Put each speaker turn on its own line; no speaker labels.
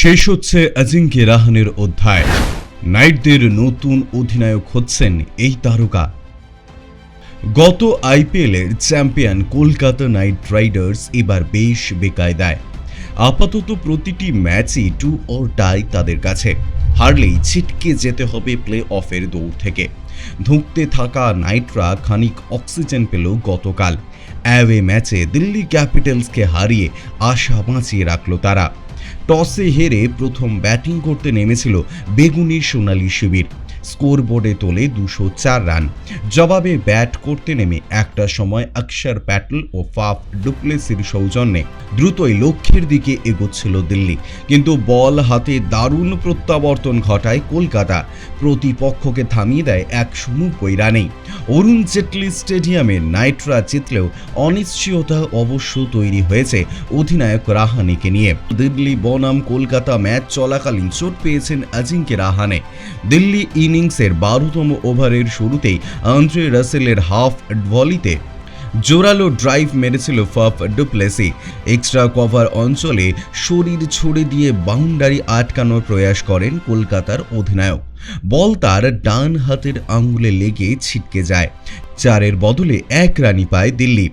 শেষ হচ্ছে অজিঙ্ক্য রাহানের অধ্যায়। নাইটদের নতুন অধিনায়ক হচ্ছেন এই তারকা। গত আইপিএলের চ্যাম্পিয়ন কলকাতা নাইট রাইডার্স এবার বেশ বেকায়দায়। আপাতত প্রতিটি ম্যাচই টু অর টাই তাদের কাছে। হারলেই ছিটকে যেতে হবে প্লে অফের দৌড় থেকে। ধুঁকতে থাকা নাইটরা খানিক অক্সিজেন পেল গতকাল। অ্যাওয়ে ম্যাচে দিল্লি ক্যাপিটালসকে হারিয়ে আশা বাঁচিয়ে রাখল তারা। টসে হেরে প্রথম ব্যাটিং করতে নেমেছিল বেগুনি সোনালী শিবির। স্কোর বোর্ডে তোলে 204 রান। জবাবে ব্যাট করতে নেমে একটা সময় অক্ষর প্যাটেল ও ফাফ ডুপ্লেসির সৌজন্যে দ্রুতই লক্ষ্যের দিকে এগোচ্ছিল দিল্লি, কিন্তু বল হাতে দারুণ প্রত্যাবর্তন ঘটায় কলকাতা। প্রতিপক্ষকে থামিয়ে দেয় 190 রানেই। অরুণ জেটলি স্টেডিয়ামে নাইটরা জিতলেও অনিশ্চয়তা অবশ্য তৈরি হয়েছে অধিনায়ক রাহানেকে নিয়ে। দিল্লি বনাম কলকাতা ম্যাচ চলাকালীন চোট পেয়েছেন অজিঙ্ক্য রাহানে। দিল্লি ইনিংসের 12তম ওভারের শুরুতেই আন্দ্রে রাসেলের হাফ ভলিতে জোরালো ড্রাইভ মেরেছিল ফাফ ডুপ্লেসি। এক্সট্রা কভার অঞ্চলে শরীর ছুড়ে দিয়ে বাউন্ডারি আটকানোর প্রয়াস করেন কলকাতার অধিনায়ক। বল তার ডান হাতের আঙ্গুলে লেগে ছিটকে যায়। 4 বদলে 1 রানই পায় দিল্লি।